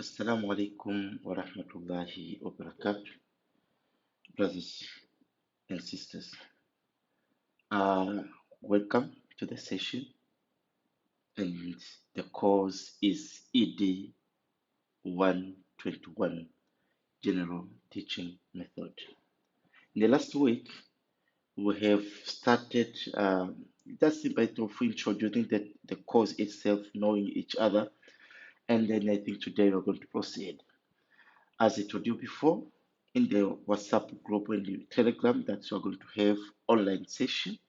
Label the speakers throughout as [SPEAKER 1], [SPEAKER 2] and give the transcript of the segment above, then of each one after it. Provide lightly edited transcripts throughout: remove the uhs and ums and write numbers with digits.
[SPEAKER 1] Assalamu alaikum wa rahmatullahi wa barakatuh, brothers and sisters. Uh, Welcome to the session, and the course is ED 121 General Teaching Method. In the last week, we have started just by introducing the course itself, knowing each other, and then I think today we're going to proceed. As I told you before, in the WhatsApp group and the Telegram that we're going to have online session.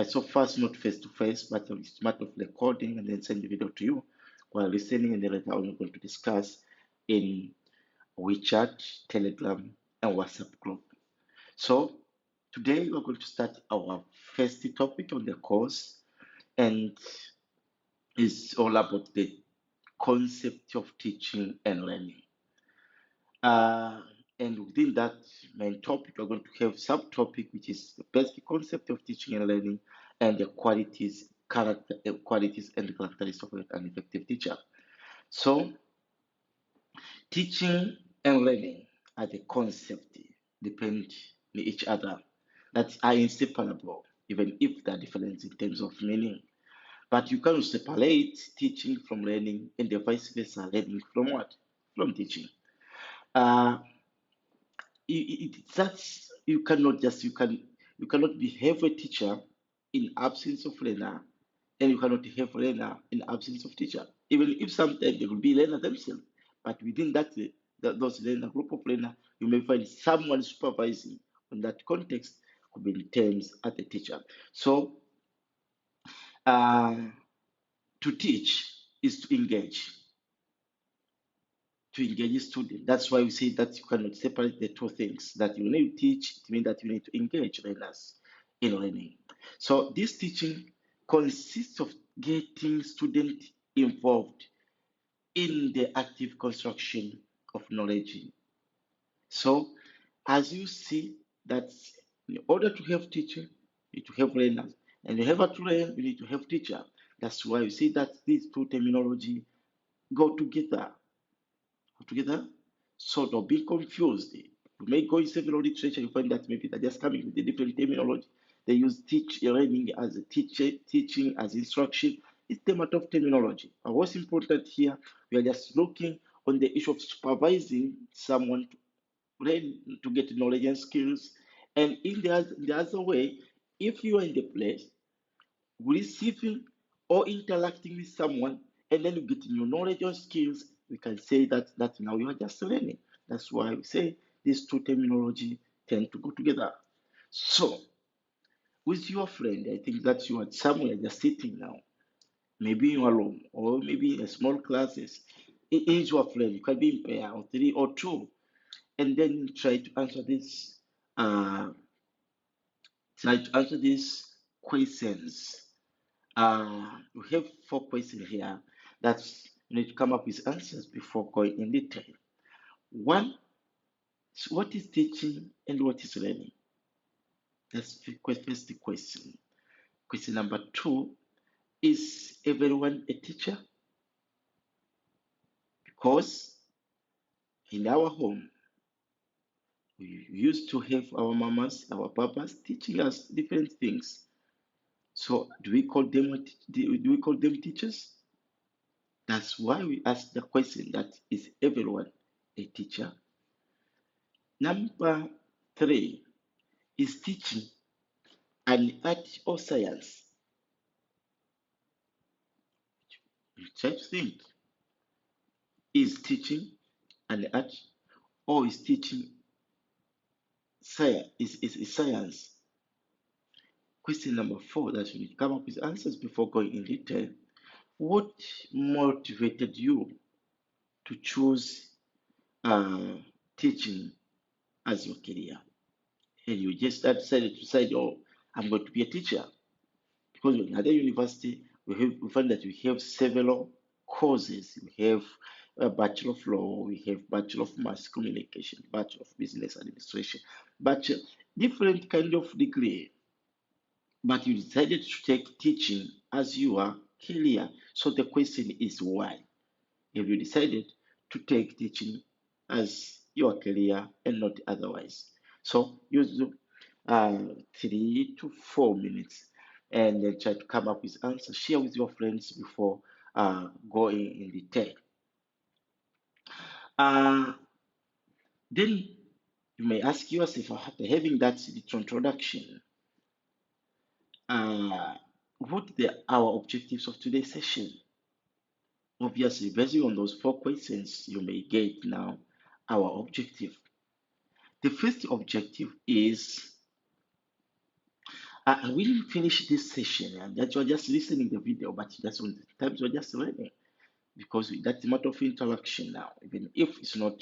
[SPEAKER 1] So fast, not face to face, but it's matter of recording and then send the video to you while listening, and then later on we're going to discuss in WeChat, Telegram, and WhatsApp group. So today we're going to start our first topic on the course, and it's all about the concept of teaching and learning. And within that main topic, we're going to have subtopic, which is the basic concept of teaching and learning and the qualities and the characteristics of an effective teacher. So, teaching and learning as a concept depend on each other, that are inseparable, even if they are different in terms of meaning. But you cannot separate teaching from learning, and the vice versa, learning from what? From teaching. Uh, that's you cannot behave a teacher in absence of learner, and you cannot have learner in absence of teacher. Even if sometimes they will be learner themselves, but within those learner group of learner, you may find someone supervising. In that context, could be in terms as a teacher. So uh, to teach is to engage. To engage a student. That's why we say that you cannot separate the two things. That you need to teach, it means that you need to engage learners in learning. So this teaching consists of getting students involved in the active construction of knowledge. So as you see that in order to have teaching, you need to have learners. And in order to learn, you need to have teacher. That's why you see that these two terminology go together, so don't be confused. You may go in several literature, you find that maybe they're just coming with a different terminology. They use learning as a teaching as instruction. It's the matter of terminology. But what's important here, we are just looking on the issue of supervising someone to learn, to get knowledge and skills. And in the other way, if you are in the place receiving or interacting with someone, and then you get new knowledge or skills, we can say that now you are just learning. That's why we say these two terminology tend to go together. So with your friend, I think that you are somewhere just sitting now, maybe in your room or maybe in a small classes. It is your friend, you can be in pair or three or two, and then uh, try to answer these questions. We have 4 questions here that you need to come up with answers before going in detail. One, what is teaching and what is learning? That's the first question. Question number two, is everyone a teacher? Because in our home, we used to have our mamas, our papas teaching us different things. So do we call them teachers? That's why we ask the question, that is everyone a teacher? Number three, is teaching an art or science? You try to think, is teaching an art or is teaching science? Is science? Question number four, that you need to come up with answers before going in detail. What motivated you to choose uh, teaching as your career? And you just decided to say, oh, I'm going to be a teacher. Because in other university, we find that we have several courses. We have a Bachelor of Law, we have Bachelor of Mass Communication, Bachelor of Business Administration, Bachelor, different kind of degree. But you decided to take teaching as your career. So the question is why? Have you decided to take teaching as your career and not otherwise. So use 3 to 4 minutes and then try to come up with answers. Share with your friends before going in detail. Uh, then you may ask yourself, after having that little introduction, what our objectives of today's session? Obviously, based on those 4 questions, you may get now our objective. The first objective is we didn't finish this session and that you're just listening the video, but just sometimes you're just learning because that's a matter of interaction now, even if it's not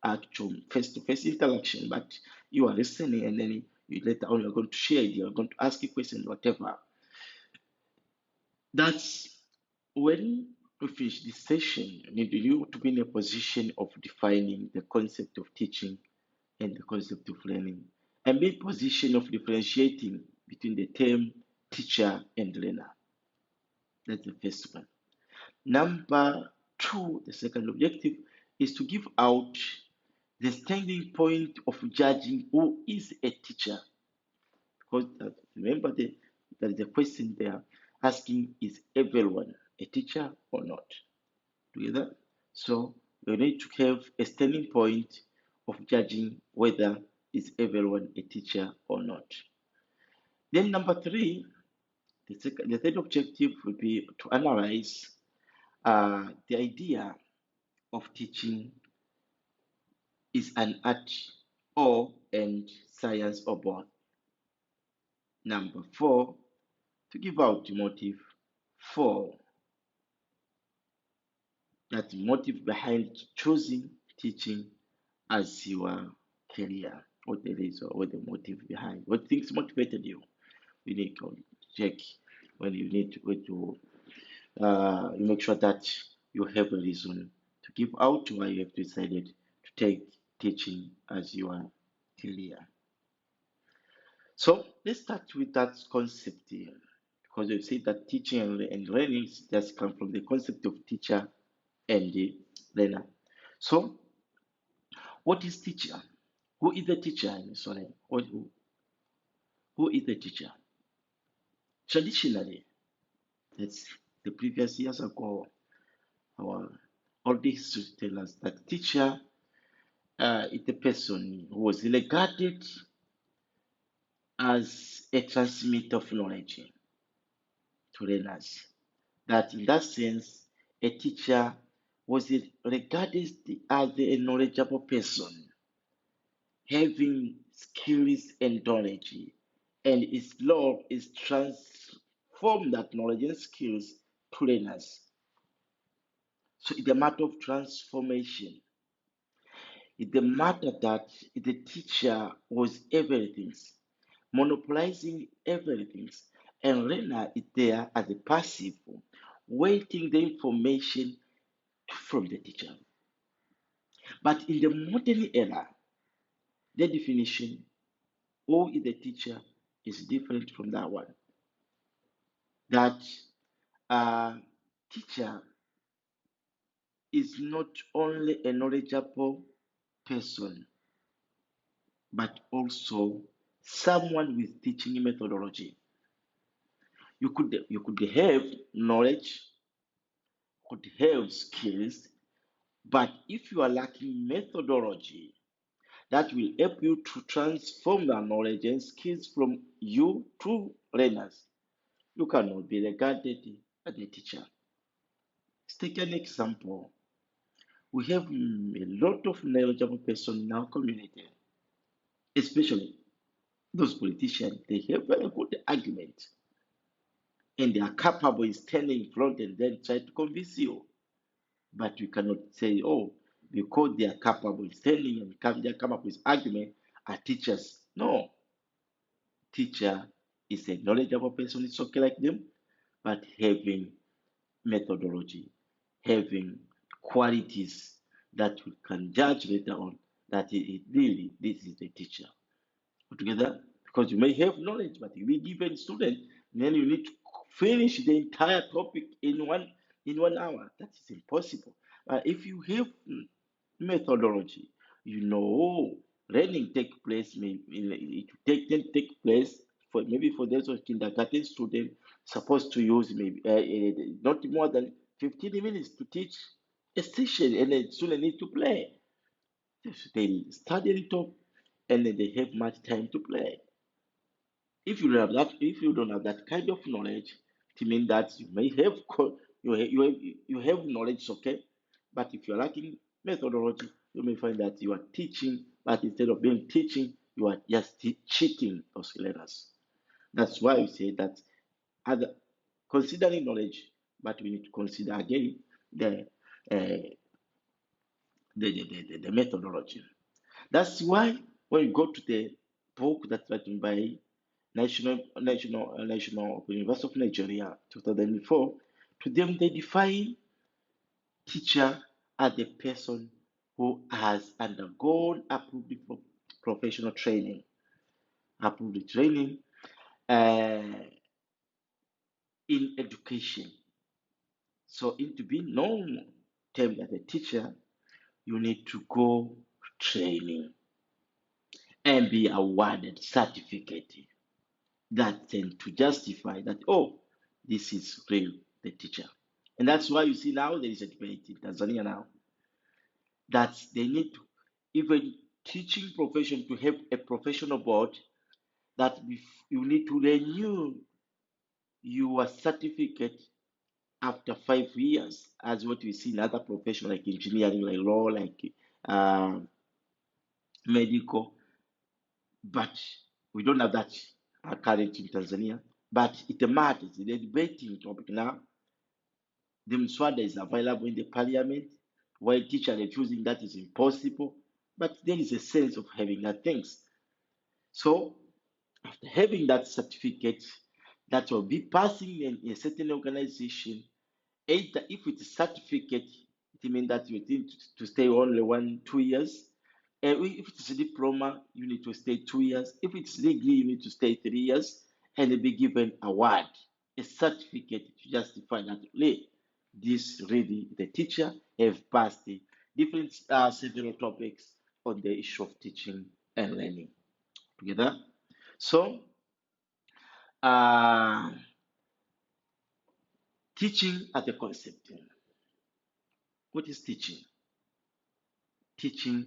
[SPEAKER 1] actual face-to-face interaction, but you are listening and then you later on you're going to share it, you're going to ask a question, whatever. That's when we finish this session, you need you to be in a position of defining the concept of teaching and the concept of learning, and be in position of differentiating between the term teacher and learner. That's the first one. Number two, the second objective is to give out the standing point of judging who is a teacher. Because remember, there is a question there asking, is everyone a teacher or not? Together. So we need to have a standing point of judging whether is everyone a teacher or not. Then number three, the third objective would be to analyze the idea of teaching is an art or and science or both. Number four, to give out the motive for that motive behind choosing teaching as your career. What the reason, what the motive behind, what things motivated you. You need to check when you need to you make sure that you have a reason to give out why you have decided to take teaching as your career. So let's start with that concept here, because you see that teaching and learning just come from the concept of teacher and the learner. So what is teacher? Who is the teacher? Sorry, who is the teacher? Traditionally, that's the previous years ago, our old history tell us that teacher is the person who was regarded as a transmitter of knowledge to learners. That in that sense, a teacher was regarded as a knowledgeable person, having skills and knowledge, and its law is transform that knowledge and skills to learners. So it's a matter of transformation. It's a matter that the teacher was everything, monopolizing everything, and learner is there as a passive, waiting the information from the teacher. But in the modern era, the definition, who is the teacher, is different from that one. That teacher is not only a knowledgeable person, but also someone with teaching methodology. You could have knowledge, could have skills, but if you are lacking methodology, that will help you to transform the knowledge and skills from you to learners, you cannot be regarded as a teacher. Let's take an example. We have a lot of knowledgeable persons in our community, especially those politicians. They have very good argument and they are capable in standing in front and then try to convince you. But we cannot say, oh, because they are capable in standing and they come up with argument, are teachers. No, teacher is a knowledgeable person, it's okay like them, but having methodology, having qualities that we can judge later on that it really this is the teacher. Together, because you may have knowledge, but you be given student, then you need to finish the entire topic in 1 hour. That is impossible. But if you have methodology, you know learning take place, take place for maybe for those of kindergarten students supposed to use maybe not more than 15 minutes to teach a session, and then students need to play. They study a little and then they have much time to play. If you don't have that kind of knowledge, it means that you may have you have knowledge, okay, but if you're lacking methodology, you may find that you are teaching, but instead of being teaching, you are just cheating those learners. That's why we say that other considering knowledge, but we need to consider again the uh, the methodology. That's why when you go to the book that's written by National University of Nigeria, 2004, to them they define teacher as the person who has undergone approved professional training, approved training uh, in education. So, in to be known termed as a teacher, you need to go training and be awarded certificate that tend to justify that, oh, this is real, the teacher. And that's why you see now there is a debate in Tanzania now that they need to, even teaching profession to have a professional board, that you need to renew your certificate after 5 years, as what we see in other professions like engineering, like law, like uh, medical. But we don't have that currently in Tanzania. But it matters. The debating topic now. The Mswada is available in the parliament. While teachers refusing that is impossible. But there is a sense of having that things. So after having that certificate, that will be passing in a certain organization, either if it's a certificate, it means that you need to stay only 1 2 years. And if it's a diploma, you need to stay 2 years. If it's degree, you need to stay 3 years and be given award, a certificate to justify that this really the teacher have passed the different several topics on the issue of teaching and learning. Together, so uh, teaching as a concept. What is teaching? Teaching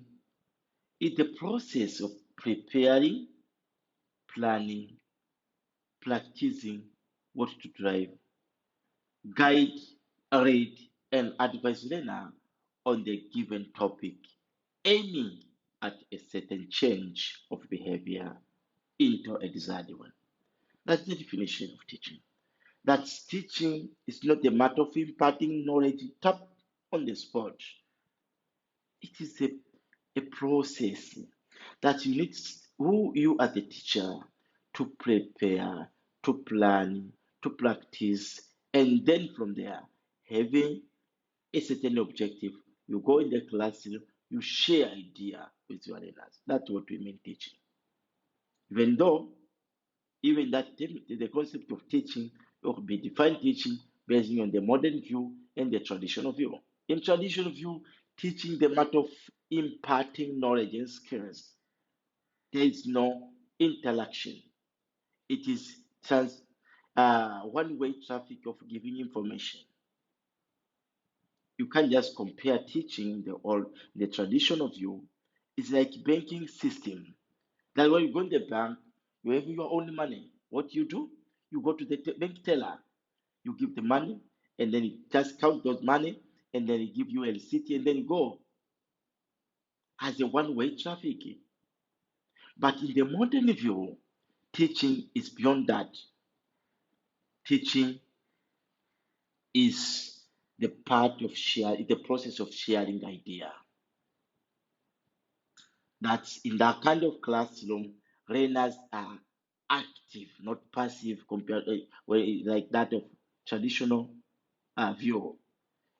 [SPEAKER 1] is the process of preparing, planning, practicing what to drive, guide, read, and advise learner on the given topic, aiming at a certain change of behavior into a desired one. That's the definition of teaching. That teaching is not a matter of imparting knowledge tap on the spot. It is a process that you need who you as a teacher to prepare, to plan, to practice, and then from there, having a certain objective, you go in the classroom, you share idea with your learners. That's what we mean teaching. Even though even that the concept of teaching will be defined teaching based on the modern view and the traditional view. In traditional view, teaching the matter of imparting knowledge and skills. There is no interaction. It is one-way traffic of giving information. You can't just compare teaching the traditional view. It's like banking system. That when you go in the bank, you have your own money. What you do? You go to the bank teller, you give the money, and then he just count those money, and then he give you a receipt, and then you go as a one-way traffic. But in the modern view, teaching is beyond that. Teaching is the process of sharing idea. That's in that kind of classroom, learners are active, not passive, compared like that of traditional view.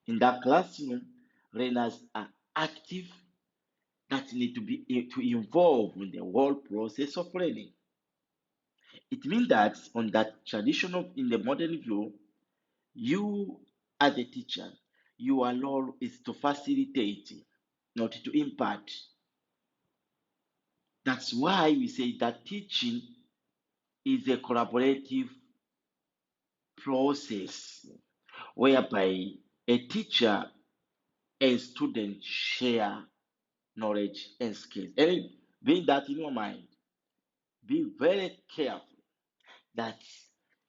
[SPEAKER 1] In that classroom, learners are active, that need to involve in the whole process of learning. It means that on that traditional, in the modern view, you as a teacher, your role is to facilitate, not to impart. That's why we say that teaching is a collaborative process whereby a teacher and student share knowledge and skills. And being that in your mind, be very careful that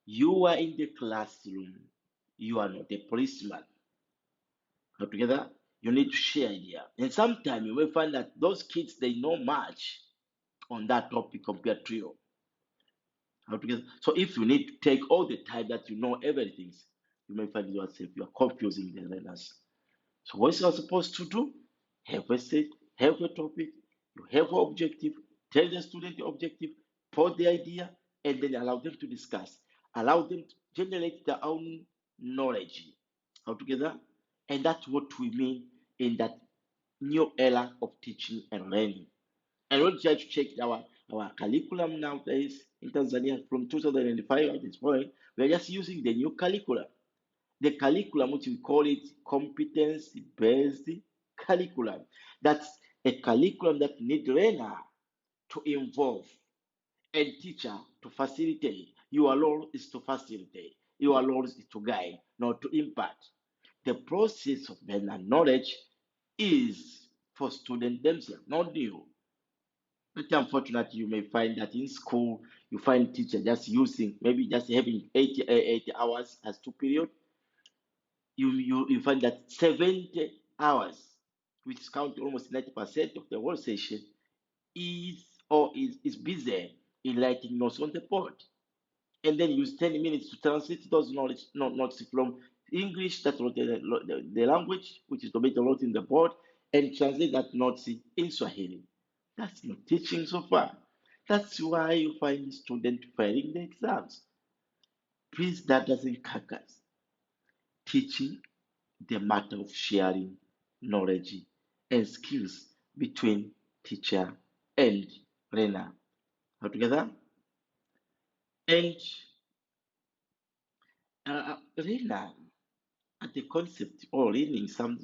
[SPEAKER 1] you are in the classroom, you are not a policeman. Altogether, you need to share idea. And sometimes you may find that those kids they know much on that topic compared to you. Altogether. So if you need to take all the time that you know everything, you may find yourself you are confusing the learners. So what you are supposed to do? Have a set, have a topic, you have an objective, tell the student the objective, put the idea, and then allow them to discuss. Allow them to generate their own knowledge altogether. And that's what we mean in that new era of teaching and learning. And we'll try to check our curriculum nowadays in Tanzania from 2005 at this point. We're just using the new curriculum. The curriculum, which we call it competence-based curriculum. That's a curriculum that needs learner to involve and teacher to facilitate. Your role is to facilitate. Your role is to guide, not to impart. The process of learning knowledge is for students themselves, not you. But unfortunately, you may find that in school, you find teacher just using, maybe just having 80 hours as 2 periods. You find that 70 hours, which count almost 90% of the whole session, is busy in writing notes on the board. And then use 10 minutes to translate those knowledge notes from English, that's what the language, which is to make the note in the board, and translate that notes in Swahili. That's not teaching so far. That's why you find students failing the exams. Please, that doesn't cut us. Teaching the matter of sharing knowledge and skills between teacher and learner. Altogether, and learner at the concept or learning some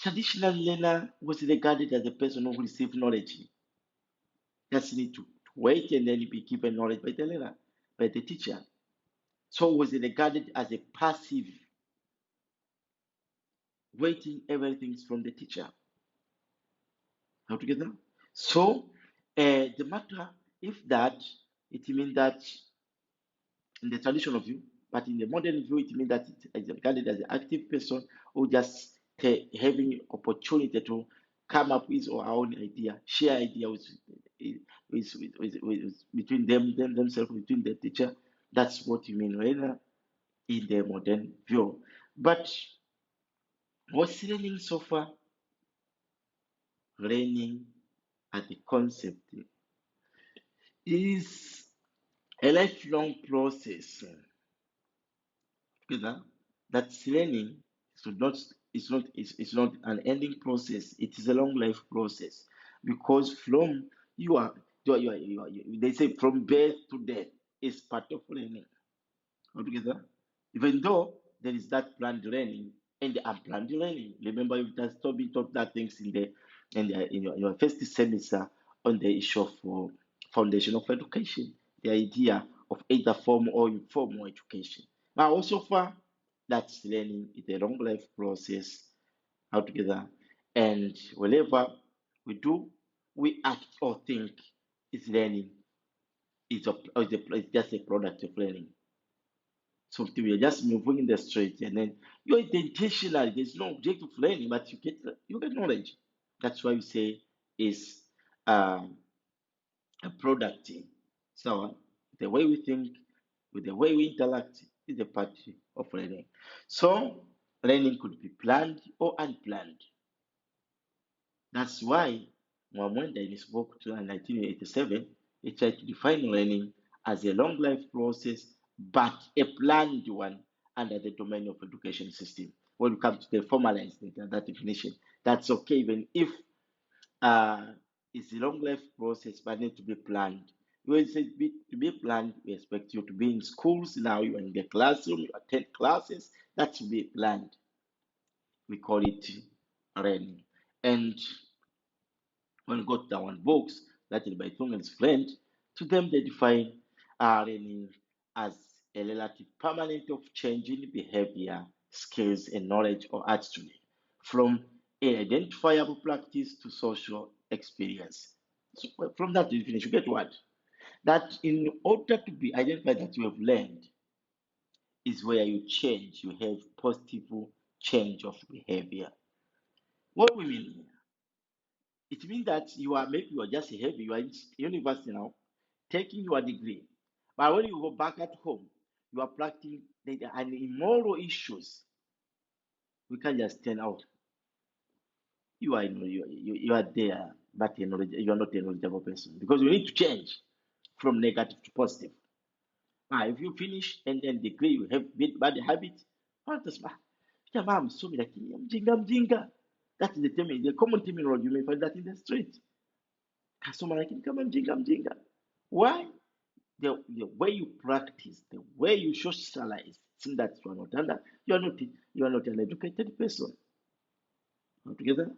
[SPEAKER 1] traditional learner was regarded as a person who received knowledge. Just need to wait and then be given knowledge by the learner, by the teacher. So was regarded as a passive, waiting everything from the teacher. Altogether. So the matter, if that, it means that in the traditional view, but in the modern view, it means that it is regarded as an active person who just having opportunity to come up with our own idea, share idea between themselves, between the teacher. That's what you mean, right? In the modern view. But what's learning so far? Learning at the concept is a lifelong process. Together, that's learning should not it's not an ending process. It is a long life process because from they say from birth to death is part of learning altogether. Even though there is that planned learning and the unplanned learning. Remember, you just taught that things in your first semester on the issue of foundation of education, the idea of either formal or informal education. But also far, that's learning is a long life process altogether. And whenever we do, we act or think is learning. It's just a product of learning. So we are just moving in the street, and then you're intentional. There's no objective of learning, but you get knowledge. That's why we say is um, a product. So the way we think, with the way we interact, is a part of learning. So learning could be planned or unplanned. That's why Mwamwenda in his book in 1987, he tried to define learning as a long life process, but a planned one under the domain of education system. When we come to the formalized that definition, that's okay even if uh, it's a long life process, but need to be planned. When you say to be planned, we expect you to be in schools now, you are in the classroom, you attend classes, that should be planned. we call it learning. And when we got that one books written by Tung and his friend, to them they define learning as a relative permanent of changing behavior, skills, and knowledge or attitude from an identifiable practice to social experience. So from that definition, you get what? That in order to be identified that you have learned is where you change, you have positive change of behavior. What we mean here? It means that you are maybe you are just heavy, you are in university now, taking your degree. But when you go back at home, you are practicing and immoral issues. We can't just turn out. You are there, but you are not a knowledgeable person because you need to change from negative to positive. If you finish and then degree you have bad habit, wanasema jamaa msomi lakini mjinga mjinga. That is the common terminology. You may find that in the street. Kasoma lakini kama mjinga mjinga. Why? The way you practice, the way you socialize, seems that you are not an educated person. Altogether.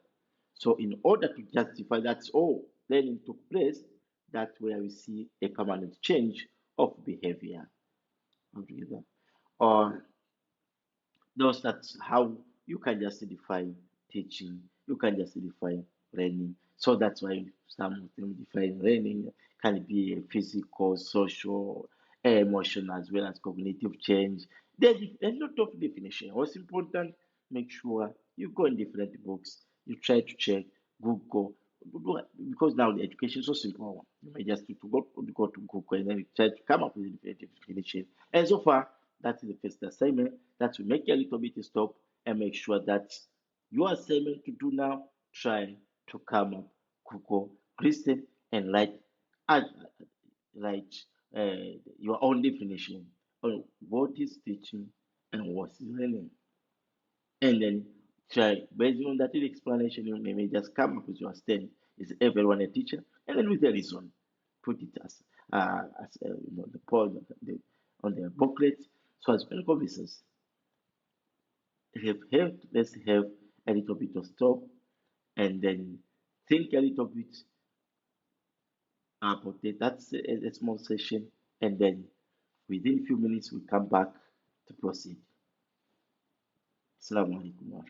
[SPEAKER 1] So in order to justify that all learning took place, that's where we see a permanent change of behavior. Altogether. Or those that's how you can just define teaching, you can just define learning. So that's why some of them define learning can be a physical, social, emotional, as well as cognitive change. There's a lot of definition. What's important, make sure you go in different books, you try to check, Google, because now the education is so simple. You may just need to go to Google and then you try to come up with a different definition. And so far, that is the first assignment. That will make you a little bit stop and make sure that your assignment to do now, try to come up, Google, listen, and add, write your own definition on what is teaching and what is learning. And then try, based on that explanation, you may just come up with your stand. Is everyone a teacher? And then with the reason, put it as the poll on the booklet. So as many officers have helped, let's have a little bit of stop and then think a little bit about it. That's a small session, and then within few minutes we come back to proceed. Assalamu alaikum.